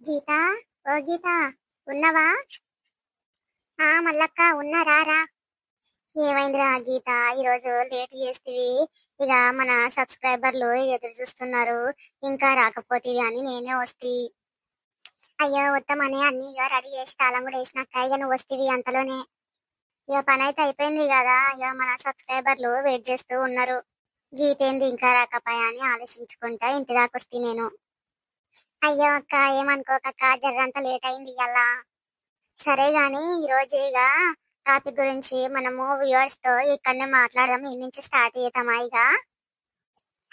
గీత, ఓ గీత, ఉన్నవా? మల్లక్క ఉన్నా, రారా. ఏమైందిరా గీత, ఈరోజు లేట్ చేస్తేవి. ఇక మన సబ్స్క్రైబర్లు ఎదురు చూస్తున్నారు, ఇంకా రాకపోతేవి అని నేనే వస్తి. అయ్యో వస్తామని అన్ని ఇక రెడీ చేసి తాళం కూడా వేసినాక ఇక నువ్వు వస్తేవి అంతలోనే. ఇక పని అయితే అయిపోయింది కదా, ఇక మన సబ్స్క్రైబర్లు వెయిట్ చేస్తూ ఉన్నారు. గీతేంది ఇంకా రాకపోయా అని ఆలోచించుకుంటా ఇంటి దాకా వస్తే నేను. అయ్యో అక్క, ఏమనుకోకక్క, జర్రంతా లేట్ అయింది ఇవాళ. సరే గాని ఈ రోజు ఇక టాపిక్ గురించి మనము వ్యూవర్స్ తో ఇక్కడనే మాట్లాడదాం. ఈ నుంచి స్టార్ట్ చేద్దామా ఇక?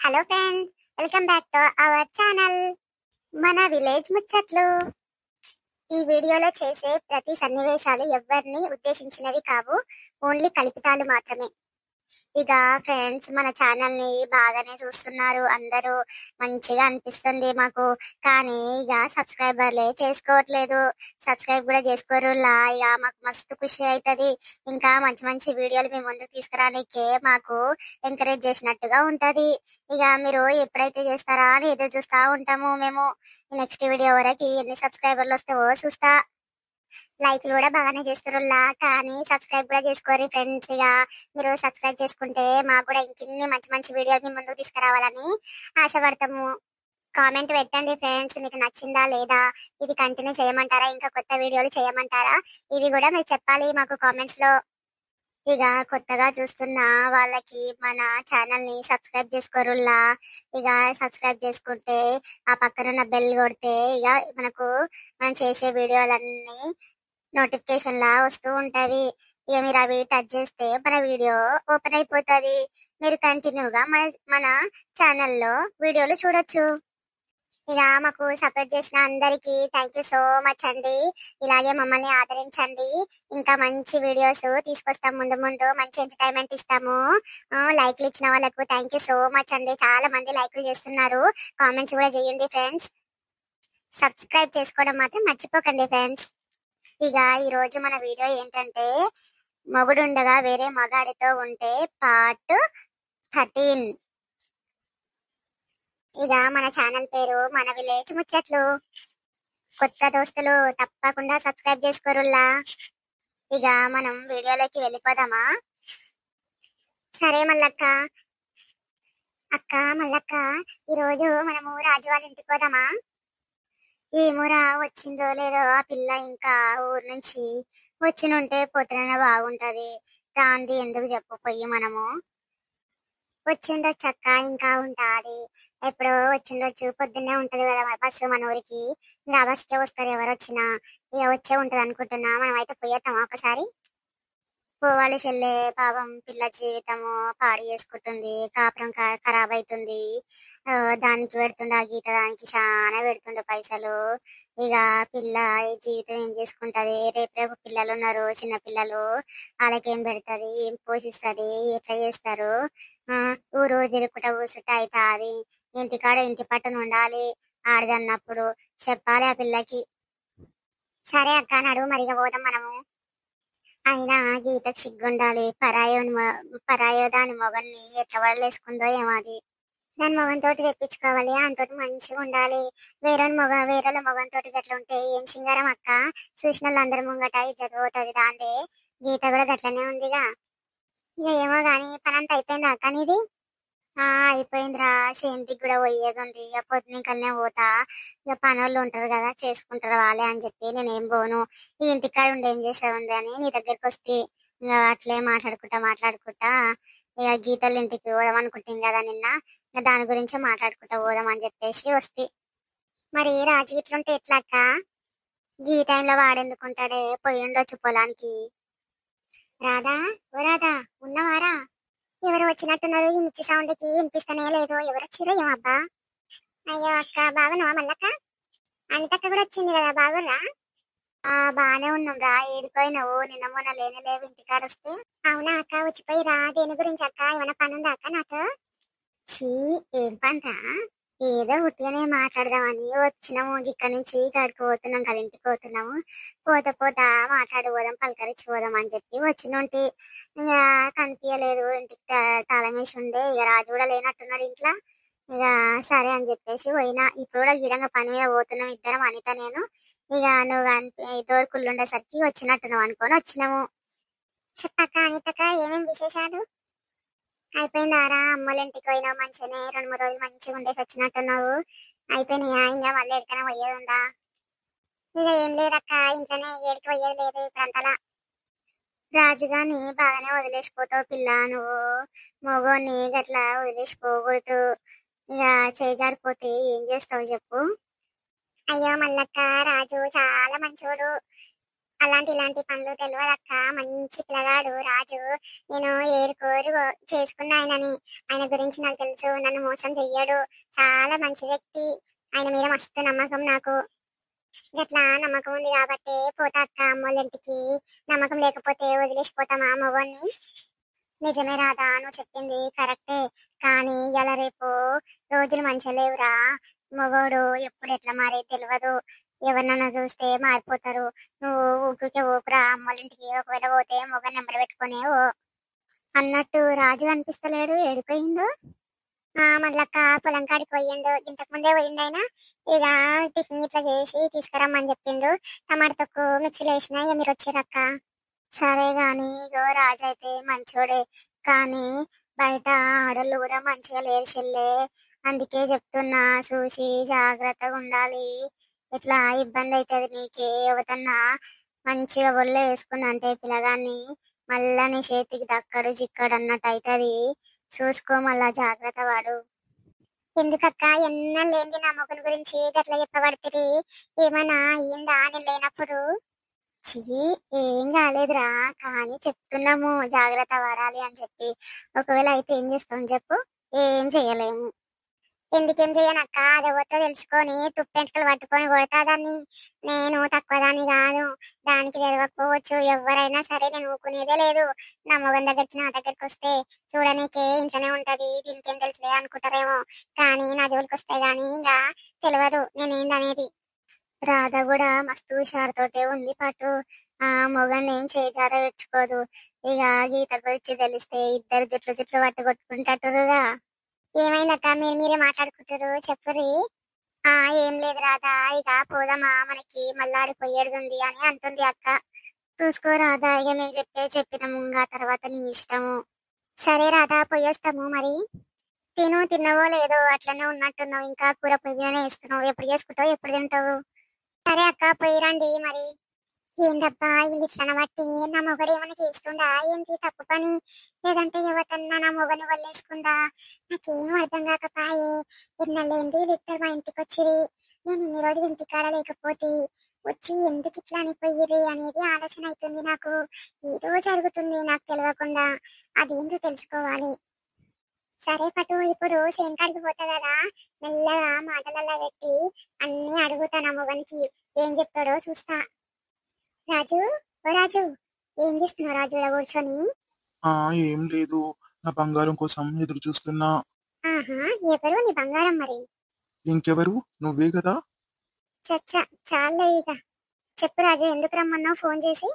Hello friends, welcome back to our channel మన విలేజ్ ముచ్చట్లు. ఈ వీడియోలో చేసే ప్రతి సన్నివేశాలు ఎవరిని ఉద్దేశించినవి కావు, ఓన్లీ కల్పితాలు మాత్రమే. ఇక ఫ్రెండ్స్, మన ఛానల్ ని బాగానే చూస్తున్నారు అందరూ, మంచిగా అనిపిస్తుంది మాకు. కానీ ఇక సబ్స్క్రైబర్లే చేసుకోవట్లేదు, సబ్స్క్రైబ్ కూడా చేసుకోరులా. ఇక మాకు మస్తు ఖుషి అవుతుంది. ఇంకా మంచి మంచి వీడియోలు మేము ముందుకు తీసుకురానికే మాకు ఎంకరేజ్ చేసినట్టుగా ఉంటది. ఇక మీరు ఎప్పుడైతే చేస్తారా అని ఎదురు చూస్తా ఉంటాము మేము. నెక్స్ట్ వీడియో వరకు ఎన్ని సబ్స్క్రైబర్లు వస్తావో చూస్తా. లైక్లు కూడా బాగానే చేస్తారులా, కానీ సబ్స్క్రైబ్ కూడా చేసుకోరు ఫ్రెండ్స్. ఇక మీరు సబ్స్క్రైబ్ చేసుకుంటే మాకు కూడా ఇంకిన్ని మంచి మంచి వీడియోలు ముందుకు తీసుకురావాలని ఆశపడతాము. కామెంట్ పెట్టండి ఫ్రెండ్స్, మీకు నచ్చిందా లేదా, ఇది కంటిన్యూ చేయమంటారా, ఇంకా కొత్త వీడియోలు చేయమంటారా, ఇవి కూడా మీరు చెప్పాలి మాకు కామెంట్స్ లో. ఇక కొత్తగా చూస్తున్న వాళ్ళకి మన ఛానల్ ని సబ్స్క్రైబ్ చేసుకోరులా. ఇక సబ్స్క్రైబ్ చేసుకుంటే ఆ పక్కన ఉన్న బెల్ కొడితే ఇక మనకు మనం చేసే వీడియోలన్నీ నోటిఫికేషన్ లా వస్తూ ఉంటవి. ఇక మీరు అవి టచ్ చేస్తే మన వీడియో ఓపెన్ అయిపోతుంది. మీరు కంటిన్యూగా మన ఛానల్లో వీడియోలు చూడొచ్చు. ఇక మాకు సపోర్ట్ చేసిన అందరికి థ్యాంక్ యూ సో మచ్ అండి. ఇలాగే మమ్మల్ని ఆదరించండి, ఇంకా మంచి వీడియోస్ తీసుకొస్తాం, ముందు ముందు మంచి ఎంటర్టైన్మెంట్ ఇస్తాము. లైక్లు ఇచ్చిన వాళ్ళకు థ్యాంక్ యూ సో మచ్ అండి. చాలా మంది లైక్లు చేస్తున్నారు, కామెంట్స్ కూడా చేయండి ఫ్రెండ్స్. సబ్స్క్రైబ్ చేసుకోవడం మాత్రం మర్చిపోకండి ఫ్రెండ్స్. ఇక ఈ రోజు మన వీడియో ఏంటంటే, మొగుడుండగా వేరే మగాడితో ఉంటే పార్ట్ 13. ఇక మన ఛానల్ పేరు మన విలేజ్ ముచ్చట్లు. కొత్త దోస్తులు తప్పకుండా సబ్స్క్రైబ్ చేసుకోరులా. ఇక మనం వీడియోలోకి వెళ్ళిపోదామా? సరే మల్లక్క. అక్క మల్లక్క, ఈరోజు మనము రాజు వాళ్ళ ఇంటికి పోదామా? ఏమోరా, వచ్చిందో లేదో ఆ పిల్ల, ఇంకా ఊరు నుంచి వచ్చినుంటే పోతేనే బాగుంటది. రాంది ఎందుకు చెప్పు, పొయ్యి మనము వచ్చిండొచ్చు అక్క, ఇంకా ఉంటాది. ఎప్పుడో వచ్చిండొచ్చు, పొద్దున్నే ఉంటది కదా బస్సు మన ఊరికి. ఇంకా ఆ బస్కే వస్తారు ఎవరు వచ్చినా, ఇక వచ్చే ఉంటది అనుకుంటున్నా. మనం అయితే పోయేద్దామా ఒకసారి? పోవాలి చెల్లె, పాపం పిల్ల జీవితము పాడు చేసుకుంటుంది, కాపురం ఖరాబ్ అవుతుంది. దానికి పెడుతుండే ఆ గీత, దానికి చాలా పెడుతుండే పైసలు. ఇక పిల్ల ఈ జీవితం ఏం చేసుకుంటది? రేపు రేపు పిల్లలు ఉన్నారు, చిన్న పిల్లలు, వాళ్ళకేం పెడుతుంది, ఏం పోషిస్తుంది, ఎట్లా చేస్తారు? ఊరు తిరుగుకుంటా కూర్చుంటా అయితే అది ఇంటికాడ ఇంటి పట్టున ఉండాలి. ఆడదన్నప్పుడు చెప్పాలి ఆ పిల్లకి. సరే అక్క, నడువు మరిగా పోదాం మనము. అయినా గీతకు సిగ్గుండాలి, పరాయో దాని మొగన్ని ఎట్లా వడలేసుకుందో ఏమో అది. దాని మొగంతో తెప్పించుకోవాలి, దానితోటి మంచిగా ఉండాలి. వేరే మొగంతో గట్ల ఉంటే ఏం సింగారం అక్క, చూసిన వాళ్ళందరి ముంగట ఇజ్జత్ పోతుంది దాందే. గీత కూడా గట్లనే ఉందిగా. ఇక ఏమో గాని పనంతా అయిపోయిందా అక్క నీది? అయిపోయిందిరా, సేంతికి కూడా పోయేది ఉంది. ఇక పొద్దునికల్నే పోతా. ఇక పనోళ్ళు ఉంటారు కదా, చేసుకుంటారు వాళ్ళే అని చెప్పి నేనేం పోను. ఈ ఇంటికాడ ఉండి ఏం చేసే ఉంది అని నీ దగ్గరికి వస్తే ఇంకా అట్లే మాట్లాడుకుంటా ఇక గీతల ఇంటికి పోదాం అనుకుంటాం కదా నిన్న. ఇక దాని గురించే మాట్లాడుకుంటా పోదాం అని చెప్పేసి వస్తే. మరి రాజు ఇట్లుంటే ఎట్లా అక్క? ఈ టైంలో వాడెందుకుంటాడే, పోయి ఉండొచ్చు పొలానికి. రాధా, ఓ రాధా, ఉన్నవారా? ఎవరు వచ్చినట్టున్నారు, ఈ మిక్సి సౌండ్ కి వినిపిస్తనే లేదు. ఎవరు వచ్చిర్రు ఏమబ్బా? అయ్యో అక్క, బాగున్నావా మల్లక్క? అనితక్క కూడా వచ్చింది కదా, బాగుర్రా? బాగానే ఉన్నాం రా. ఏడిపోయినావు, నిన్న మొన్న లేనే లేవు ఇంటికాడ వస్తే. అవునా అక్క, వచ్చిపోయి రా. దేని గురించి అక్క, ఏమైనా పని ఉందా అక్క నాకు? చీ, ఏం పనిరా? ఏదో ఉట్టిగానే మాట్లాడదామని వచ్చినాము. ఇక్కడ నుంచి గడికి పోతున్నాం కదా, ఇంటికి పోతున్నాము. పోతా మాట్లాడి పోదాం, పలకరించి పోదాం అని చెప్పి వచ్చినంటి. ఇక కనిపించలేదు, ఇంటికి తాళం వేసి ఉండే. ఇక రాజు కూడా లేనట్టున్నాడు ఇంట్లో. ఇక సరే అని చెప్పేసి పోయినా. ఇప్పుడు కూడా గిడంగా పని మీద పోతున్నాం ఇద్దరం, అనిత నేను. ఇక నువ్వు డోర్ కుళ్ళు ఉండేసరికి వచ్చినట్టున్నావు అనుకొని వచ్చినాము. చెప్పాక అనితక ఏమేమి విశేషాలు? అయిపోయిందారా? అమ్మోళ్ళ ఇంటికి పోయినావు మంచిగానే 2-3 రోజులు మంచిగా ఉండేసి వచ్చినట్టున్నావు. అయిపోయినాయా? ఇంకా మళ్ళీ ఎక్కడికైనా పోయేది ఉందా? ఇక ఏం లేదక్క, ఇంట్లోనే, ఏడికి పోయేది లేదు ఇప్పుడంతలా. రాజుగాని బాగానే వదిలేసిపోతావు పిల్ల నువ్వు. మగోని గట్లా వదిలేసిపోకూడదు. ఇక చేజారిపోతే ఏం చేస్తావు చెప్పు? అయ్యో మల్లక్క, రాజు చాలా మంచోడు. అలాంటి ఇలాంటి పనులు తెలియదక్క. మంచి పిల్లగాడు రాజు. నేను ఏరుకోరు చేసుకున్న ఆయనని. ఆయన గురించి నాకు తెలుసు. నన్ను మోసం చెయ్యడు. చాలా మంచి వ్యక్తి. ఆయన మీద మస్తు నమ్మకం నాకు. గట్లా నమ్మకం ఉంది కాబట్టి పోతా అక్క అమ్మోళ్ళ ఇంటికి. నమ్మకం లేకపోతే వదిలేసిపోతామా మగోన్ని? నిజమే రాదా, నువ్వు చెప్పింది కరెక్టే. కానీ ఇలా రేపు రోజులు మంచిగా లేవురా. మగోడు ఎప్పుడు ఎట్లా మారే తెలియదు. ఎవరినన్నా చూస్తే మారిపోతారు. నువ్వు ఊరికే ఊపిరా అమ్మోళ్ళ ఇంటికి. ఒకవేళ పోతే మొగ నెంబర్ పెట్టుకునే ఓ. అన్నట్టు రాజు కనిపిస్తలేడు, ఏడిపోయిండు? మళ్ళక్క పొలం కాడికి పోయిండు. ఇంతకు ముందే పోయిండు ఆయన. ఇక టిఫిన్ ఇట్లా చేసి తీసుకురమ్మని చెప్పిండు. టమాటా తొక్కు మిక్సీలో వేసినా. ఇక మీరు వచ్చిరక్క. సరే గాని ఇగో రాజు అయితే మంచోడే. కానీ బయట ఆడోళ్ళు కూడా మంచిగా లేరు చెల్లే. అందుకే చెప్తున్నా, చూసి జాగ్రత్తగా ఉండాలి. ఇట్లా ఇబ్బంది అవుతుంది నీకే. ఎవతన్నా మంచిగా ఒళ్ళు వేసుకుని అంటే పిల్లగాన్ని మళ్ళా నీ చేతికి దక్కడు చిక్కడు అన్నట్టు అవుతుంది. చూసుకో మళ్ళా, జాగ్రత్త వాడు. ఎందుకక్క ఎన్న లేని నా మొగుని గురించి గట్లా చెప్పబడుతుంది? ఏమన్నా అయిందా నేను లేనప్పుడు? చీ, ఏం కాలేదురా. కానీ చెప్తున్నాము జాగ్రత్త పడాలి అని చెప్పి. ఒకవేళ అయితే ఏం చేస్తాం చెప్పు? ఏం చెయ్యలేము. ఎందుకేం చెయ్యనక్క? అదెవరితో తెలుసుకొని తుప్పెంటకలు పట్టుకొని కొడతా దాన్ని. నేను తక్కువ దాన్ని కాదు. దానికి తెలియకపోవచ్చు. ఎవరైనా సరే నేను ఊకునేదే లేదు. నా మొగన్ దగ్గరికి, నా దగ్గరికి వస్తే చూడనీకే ఇంట్లోనే ఉంటది, దీనికేం తెలుసులే అనుకుంటారేమో. కానీ నా జోలికి వస్తే గానీ ఇంకా తెలియదు నేనేందనేది. రాధ కూడా మస్తు హుషారుతోటే ఉంది పట్టు. మొగన్ ఏం చేజారబెట్టుకోదు. ఇక గీత గురించి తెలిస్తే ఇద్దరు జుట్లు జుట్లు పట్టు కొట్టుకుంటారుగా. ఏమైందక్క, మీరు మీరే మాట్లాడుకుంటారు చెప్పురి. ఏం లేదు రాధా, ఇక పోదామా, మనకి మళ్ళీ పోయేది ఉంది అని అంటుంది అక్క. చూసుకో రాధా, ఇక మేము చెప్పినాము. ఇంకా తర్వాత నీ ఇష్టము. సరే రాధా, పోయేస్తాము మరి. తిన్నవో లేదో అట్లనే ఉన్నట్టున్నావు. ఇంకా కూర పొయ్యి మీదనే వేస్తున్నావు. ఎప్పుడు చేసుకుంటావు, ఎప్పుడు తింటావు? సరే అక్క, పోయి రండి మరి. ఏందబ్బా వీళ్ళు ఇచ్చిన బట్టి నా మొగడు ఏమైనా చేస్తుందా ఏంటి తప్పు పని? లేదంటే ఎవరన్నా నా మొగని వల్లేసుకుందా? నాకేం అర్థం కాకపాయే. ఎన్నెళ్ళేంది వీళ్ళిద్దరు మా ఇంటికి వచ్చిరి. నేను ఇన్ని రోజులు ఇంటికాడ లేకపోతే వచ్చి ఎందుకు ఇట్లా అనిపోయిరి అనేది ఆలోచన అవుతుంది నాకు. ఏదో జరుగుతుంది నాకు తెలియకుండా. అదేంటో తెలుసుకోవాలి. సరే పటు, ఇప్పుడు సేంకాడికి పోతా కదా, మెల్లగా మాటలల్లా పెట్టి అన్ని అడుగుతా నా మొగనికి. ఏం చెప్తాడో చూస్తా. రాజు, ఓ రాజు, ఏం చేస్తున్నావు రాజు ఇలా కూర్చొని? ఏం లేదు, నా బంగారం కోసం ఎదురు చూస్తున్నా. ఆహా, ఎవరు నీ బంగారం మరి? ఇంకెవరు, నువ్వే కదా. చచ్చా, చాలే ఇక. చెప్పు రాజు, ఎందుకు రమ్మన్నావు ఫోన్ చేసి?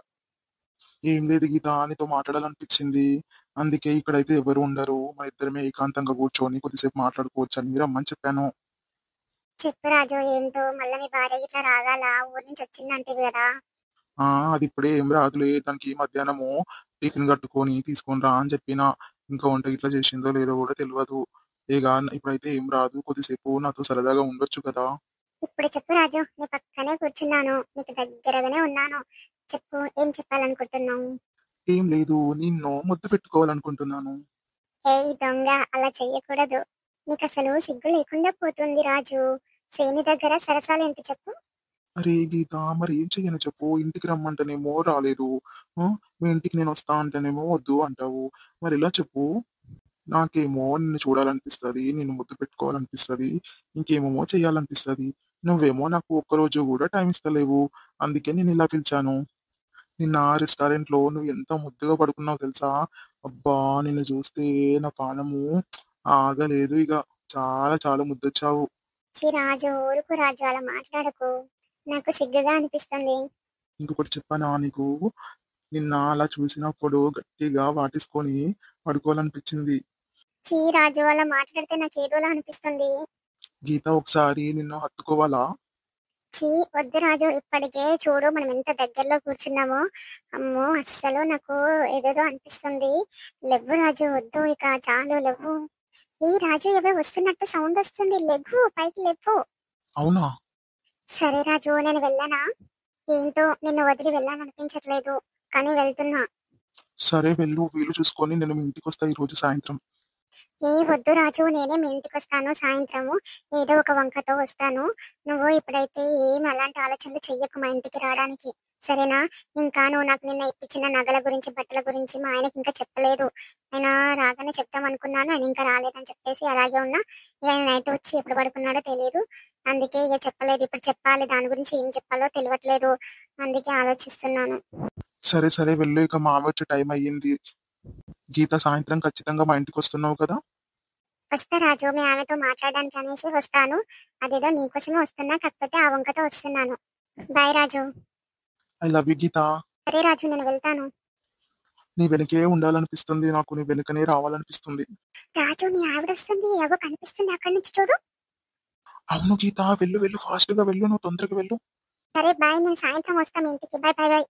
ఏం లేదు గీత, నీతో మాట్లాడాలనిపించింది. అందుకే ఇక్కడైతే ఎవరు ఉండరు, మన ఇద్దరమే ఏకాంతంగా కూర్చొని కొద్దిసేపు మాట్లాడుకోవచ్చు అని రమ్మని చెప్పాను. చెప్పు రాజు, ఏంటో మళ్ళీ మీ భార్య గిట్లా రాగాల ఊరి నుంచి వచ్చిందంటే కదా? అది ఇప్పుడే ఏం రాదులే, దానికి మధ్యాహ్నము టిఫిన్ కట్టుకొని తీసుకొని రా అని చెప్పిన. ఇంకా వంట ఇట్లా చేసిందో లేదో కూడా తెలియదు. ఇక ఇప్పుడైతే ఏం రాదు, కొద్దిసేపు నాతో సరదాగా ఉండొచ్చు కదా. ఇప్పుడు చెప్పు రాజు, నీ పక్కనే కూర్చున్నాను, నీకు దగ్గరగానే ఉన్నాను. చెప్పు, ఏం చెప్పాలనుకుంటున్నావు? ఏం లేదు, నిన్ను ముద్దు పెట్టుకోవాలనుకుంటున్నాను. ఏ దొంగ, అలా చెయ్యకూడదు. నీకు అసలు సిగ్గు లేకుండా పోతుంది రాజు. సేని దగ్గర సరసాలు ఏంటి చెప్పు? అరే గీత, మరి ఏం చెయ్యను చెప్పు? ఇంటికి రమ్మంటేనేమో రాలేదు, మీ ఇంటికి నేను వస్తా అంటేనేమో వద్దు అంటావు. మరి ఇలా చెప్పు. నాకేమో నిన్ను చూడాలనిపిస్తుంది, నిన్ను ముద్దు పెట్టుకోవాలనిపిస్తుంది, ఇంకేమేమో చెయ్యాలనిపిస్తుంది. నువ్వేమో నాకు ఒక్కరోజు కూడా టైం ఇస్తలేవు. అందుకే నేను ఇలా పిలిచాను. నిన్న రెస్టారెంట్ లో నువ్వు ఎంత ముద్దుగా పడుకున్నావు తెలుసా? అబ్బా, నిన్ను చూస్తే నా పానము ఆగలేదు ఇక. చాలా చాలా ముద్దొచ్చావు. చి రాజు, ఊరుకు రాజు, అలా మాట్లాడకు. నాకు సిగ్గుగా అనిపిస్తుంది. ఇంకొకటి చెప్పానా నీకు? నిన్న అలా చూసినప్పుడు గట్టిగా వాటేసుకొని పడుకోవాలనిపించింది. చీ రాజు అలా మాట్లాడితే నాకు ఏదోలా అనిపిస్తుంది. గీత ఒకసారి నిన్ను హత్తుకోవాలా? చీ వద్దు రాజు, ఇప్పటికే చూడు మనం ఎంత దగ్గరలో కూర్చున్నామో. అమ్మో అస్సలు నాకు ఏదేదో అనిపిస్తుంది. లెవ్వు రాజు, వద్దు, ఇక చాలు, లెవ్వు. ఈ రాజు ఎవరో వస్తున్నట్టు సౌండ్ వస్తుంది, లెవ్వు, పైకి లెవ్వు. అవునా? సరే రాజు, నేను వెళ్ళనా? ఏంటో నిన్ను వదిలి వెళ్ళాలనిపించట్లేదు, కానీ వెళ్తున్నా. సరే వెళ్ళు, వీలు చూసుకొని నేను మీ ఇంటికి వస్తా ఈ రోజు సాయంత్రం. ఏ వద్దు రాజు, నేనే మీ ఇంటికి వస్తాను సాయంత్రము. ఏదో ఒక వంకతో వస్తాను. నువ్వు ఇప్పుడైతే ఏం అలాంటి ఆలోచనలు చెయ్యకు మా ఇంటికి రావడానికి, సరేనా? ఇంకా నువ్వు నాకు నిన్న ఇప్పించిన నగల గురించి, బట్టల గురించి మా ఆయనకి ఇంకా చెప్పలేదు. ఆయన రాగానే చెప్తాం అనుకున్నాను, ఆయన ఇంకా రాలేదని చెప్పేసి అలాగే ఉన్నా. ఇక ఆయన నైట్ వచ్చి ఎప్పుడు పడుకున్నాడో తెలియదు, అందుకే ఇక చెప్పలేదు. ఇప్పుడు చెప్పాలి, దాని గురించి ఏం చెప్పాలో తెలియట్లేదు, అందుకే ఆలోచిస్తున్నాను. సరే సరే వెళ్ళు, ఇక మామ వచ్చే టైం అయ్యింది. గీత సాయంత్రం ఖచ్చితంగా మా ఇంటికి వస్తున్నావు కదా? వస్తా రాజు, మీ ఆమెతో మాట్లాడడానికి అనేసి వస్తాను. అదేదో నీకోసమే వస్తున్నా, కాకపోతే ఆ వంకతో వస్తున్నాను. Bye Raju. I love you Geetha. సరే రాజు, నేను వెళ్తాను. నీ వెనకే ఉండాలనిపిస్తుంది నాకు, నీ వెనుకనే రావాలనిపిస్తుంది. రాజు, మీ ఆవిడ వస్తుంది, ఎవో కనిపిస్తుంది అక్కడి నుంచి చూడు. అవును గీత, వెళ్ళు వెళ్ళు, ఫాస్ట్ గా వెళ్ళు, నువ్వు తొందరగా వెళ్ళు. సరే బాయ్, నేను సాయంత్రం వస్తాను మీ ఇంటికి. Bye bye bye.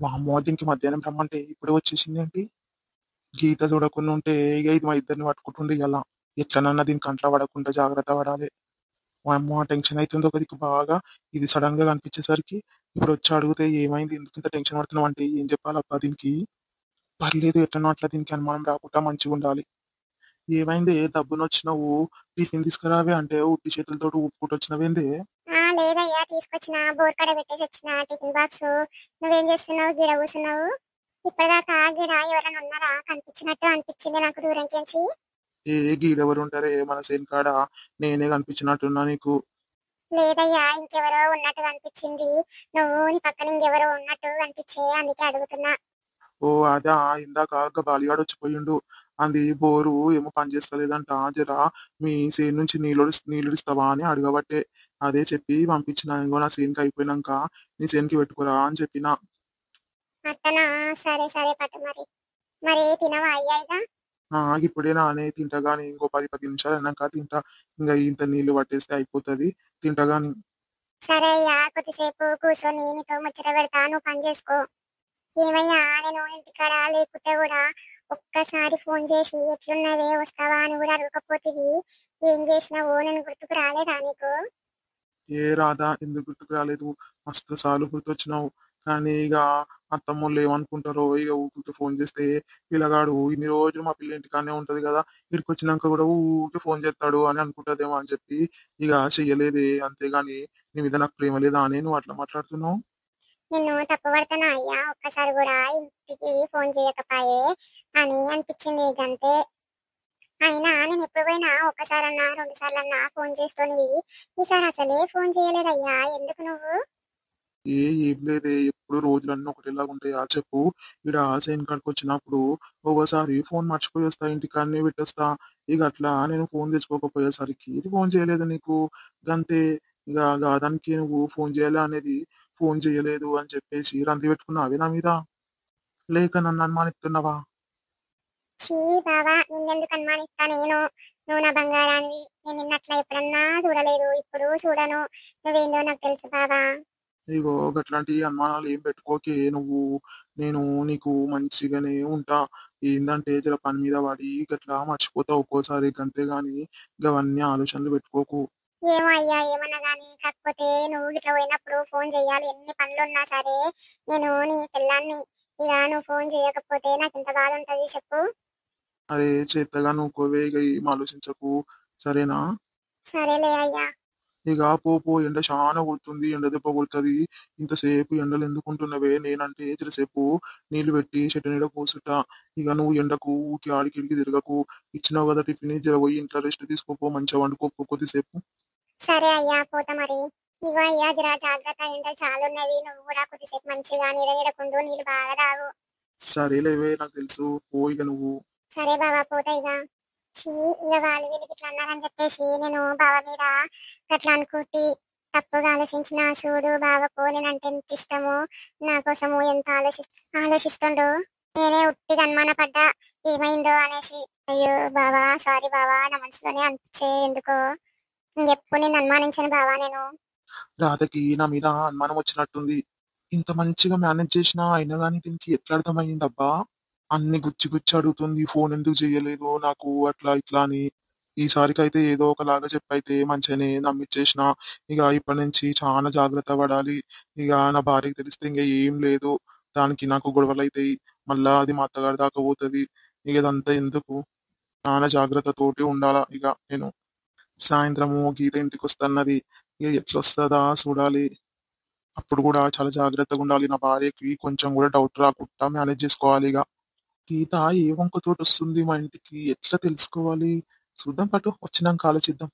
వామ్మో, దీనికి మధ్యాహ్నం రమ్మంటే ఇప్పుడే వచ్చేసింది ఏంటి? గీత చూడకుండా ఉంటే ఇక ఇది మా ఇద్దరిని పట్టుకుంటుండే ఇలా. ఎట్లనన్నా దీని కంట్లో పడకుండా జాగ్రత్త పడాలి. వామ్మో టెన్షన్ అవుతుంది ఒక దిక్కు బాగా. ఇది సడన్ గా కనిపించేసరికి ఇప్పుడు వచ్చి అడిగితే ఏమైంది, ఎందుకు ఇంత టెన్షన్ పడుతున్నావు అంటే ఏం చెప్పాలబ్బా దీనికి? పర్లేదు, ఎట్లనో అట్లా దీనికి అనుమానం రాకుండా మంచిగా ఉండాలి. ఏమైంది, దబ్బున వచ్చినావు? టిఫిన్ తీసుకురావే అంటే ఉట్టి చేతులతో ఊపుకుంటూ వచ్చినవేంది? లేదయ్యా, తీసుకొచ్చిన బోర్ కడ పెట్టేసి వచ్చిన టిఫిన్ బాక్స్. నువ్వేం చేస్తున్నావు, గిడ కూర్చున్నావు? ఇప్పటిదాకా గిడ ఎవరైనా ఉన్నారా? కనిపించినట్టు అనిపించింది నాకు దూరంకించి. ఏ గీడెవరు ఉంటారే మన సేన్ కాడ? నేనే కనిపించినట్టున్నా నీకు? లేదయ్యా, ఇంకెవరో ఉన్నట్టు అనిపించింది. నువ్వు నీ పక్కన ఇంకెవరో ఉన్నట్టు అనిపించే, అందుకే అడుగుతున్నా. ఓ అదా, ఇందాక బాలిగాడు వచ్చిపోయిండు. అది బోరు ఏమో పని చేస్తలేదంట, జరా మీ సేన్ నుంచి నీళ్ళు ఇస్తావా అని అడగబట్టే. అదే చెప్పి పంపించిన, ఇంకో నా సేన్కి అయిపోయినాక నీ సేన్కి పెట్టుకురా అని చెప్పిన. అట్టనా? సరే సరే పట్టు మరి. మరి తినవా అయ్యా ఇక? ఇప్పుడే నానే తింటా గాని, ఇంకో 10 నిమిషాలు అయినాక తింటా. ఇంకా ఇంత నీళ్లు పట్టేస్తే అయిపోతుంది, తింటా గాని. సరే అయ్యా, కొద్దిసేపు కూర్చొని నీతో ముచ్చట పెడతా, నువ్వు పని చేసుకో. ఏమయ్యా, నేను ఇంటికాడ లేకుంటే కూడా ఒక్కసారి ఫోన్ చేసి ఎట్లున్నవే, వస్తావా అని కూడా అడగకపోతివి. ఏం చేసినావో నేను గుర్తుకు రాలేదా నీకు? ఏ రాధా, ఎందుకు గుర్తుకు రాలేదు? మస్తు సార్లు గుర్తొచ్చినావు. కానీ ఇక అత్తమ్మోళ్ళు ఏమనుకుంటారో, ఇక ఊరికి ఫోన్ చేస్తే పిల్లగాడు ఇన్ని రోజులు మా పిల్ల ఇంటికానే ఉంటది కదా, ఇక్కడికి వచ్చినాక కూడా ఊరికి ఫోన్ చేస్తాడు అని అనుకుంటదేమో అని చెప్పి ఇక చెయ్యలేదే. అంతేగాని నీ మీద నాకు ప్రేమ లేదా అని నువ్వు అట్లా మాట్లాడుతున్నావు? నిన్ను తప్పు పడతానా అయ్యా? ఒక్కసారి కూడా ఇంటికి ఫోన్ చేయకపాయే అని అనిపించింది ఇదంతే. అయినా నేను ఎప్పుడు పోయినా ఒక్కసారన్నా 2 సార్లన్నా ఫోన్ చేస్తోనివి, ఈసారి అసలే ఫోన్ చేయలేదయ్యా, ఎందుకు నువ్వు? ఏం లేదే, ఎప్పుడు రోజులన్నీ ఒకటేలాగా ఉంటాయా చెప్పు? ఈడ సైన్ కాడికి వచ్చినప్పుడు ఒకసారి ఫోన్ మర్చిపోయి వస్తా, ఇంటికాడనే పెట్టేస్తా. ఇక అట్లా నేను ఫోన్ తెచ్చుకోకపోయేసరికి ఫోన్ చేయలేదు నీకు, గంతే. ఇక దానికి నువ్వు ఫోన్ చేయాలి అనేది ఫోన్ చేయలేదు అని చెప్పేసి రంది పెట్టుకున్నావే నా మీద, లేక నన్ను అనుమానిస్తున్నావా? చీ బావా, నిన్నెందుకు అనుమానిస్తా నేను? నువ్వు నా బంగారాన్ని, నేను నిన్నట్లా ఎప్పుడన్నా చూడలేదు, ఇప్పుడు చూడను. నువ్వేందో నాకు తెలుసు బావా. ఇగో గట్లాంటి అనుమానాలు ఏం పెట్టుకోకే నువ్వు. నేను నీకు మంచిగానే ఉంటా. ఏందంటే జర పని మీద పడి గట్లా మర్చిపోతా ఒక్కోసారి, అంతేగాని గవన్నీ ఆలోచనలు పెట్టుకోకు. ఏమో అయ్యా, ఏమన్నా గానీ, కాకపోతే నువ్వు ఇట్లా పోయినప్పుడు ఫోన్ చెయ్యాలి, ఎన్ని పనులున్నా సరే. నేను నీ పిల్లాన్ని, ఇక నువ్వు ఫోన్ చేయకపోతే నాకు ఎంత బాధ ఉంటది చెప్పు. అరే చేత్తగా నువ్వుకోవే, ఇక ఏం ఆలోచించకు, సరేనా? సరేలే అయ్యా. ఇక పో ఎండ చాలా కొడుతుంది, ఎండ దెబ్బ కొడుతుంది. ఇంతసేపు ఎండలు ఎందుకుంటున్నవే? నేనంటే జరసేపు నీళ్లు పెట్టి చెట్టు నీడ కూసుంటా. ఇక నువ్వు ఎండకు ఊకి ఆడికిడికి తిరగకు. ఇచ్చినావు కదా టిఫిన్, జర పోయి ఇంట్లో రెస్ట్ తీసుకోపో, మంచిగా వండుకోపో కొద్దిసేపు. సరే అయ్యా, పోతా మరి. ఇగో అయ్యా, జర జాగ్రత్త, ఎండలు చాలా ఉన్నవి. నువ్వు కూడా కొద్దిసేపు మంచిగా నీడ నీడకుండు, నీళ్ళు బాగా తాగు. సరేలేవే, నాకు తెలుసు, పో ఇక నువ్వు. సరే బావా, పోతా ఇక. చీ, ఇక వాళ్ళు వీళ్ళకి ఇట్లా అన్నారని చెప్పేసి నేను బావ మీద గట్లా అనుకుంటి, తప్పుగా ఆలోచించిన చూడు. బావకు నేనంటే ఎంత ఇష్టమో, నా కోసము ఎంత ఆలోచిస్తుండో. నేనే ఉట్టిగా అనుమానపడ్డా ఏమైందో అనేసి. అయ్యో బావా, సారీ బావా, నా మనసులోనే అనిపించే ఎందుకో. ఇంకెప్పుడు నేను అనుమానించను బావా నేను. రాధకి నా మీద అనుమానం వచ్చినట్టుంది. ఇంత మంచిగా మేనేజ్ చేసినా అయినా గానీ దీనికి ఎట్లా అర్థమయ్యిందబ్బా? అన్ని గుచ్చి గుచ్చి అడుగుతుంది. ఫోన్ ఎందుకు చెయ్యలేదు నాకు అట్లా ఇట్లా అని. ఈసారికైతే ఏదో ఒకలాగా చెప్పైతే మంచిగానే నమ్మిచ్చేసిన. ఇక ఇప్పటి నుంచి చాలా జాగ్రత్త పడాలి. ఇక నా భార్యకి తెలిస్తే ఇంక ఏం లేదు. దానికి నాకు గొడవలైతాయి. మళ్ళా అది మా అత్తగారి దాకా పోతది. ఇక ఇదంతా ఎందుకు? చాలా జాగ్రత్తతోటి ఉండాలా ఇక నేను. సాయంత్రము గీత ఇంటికొస్తన్నది. ఇక ఎట్లొస్తదా చూడాలి. అప్పుడు కూడా చాలా జాగ్రత్తగా ఉండాలి. నా భార్యకి కొంచెం కూడా డౌట్ రాకుండా మేనేజ్ చేసుకోవాలి ఇక. గీత ఏ వంకతోటి వస్తుంది మా ఇంటికి ఎట్లా తెలుసుకోవాలి? చూద్దాం పట్టు వచ్చినాక ఆలోచిద్దాం.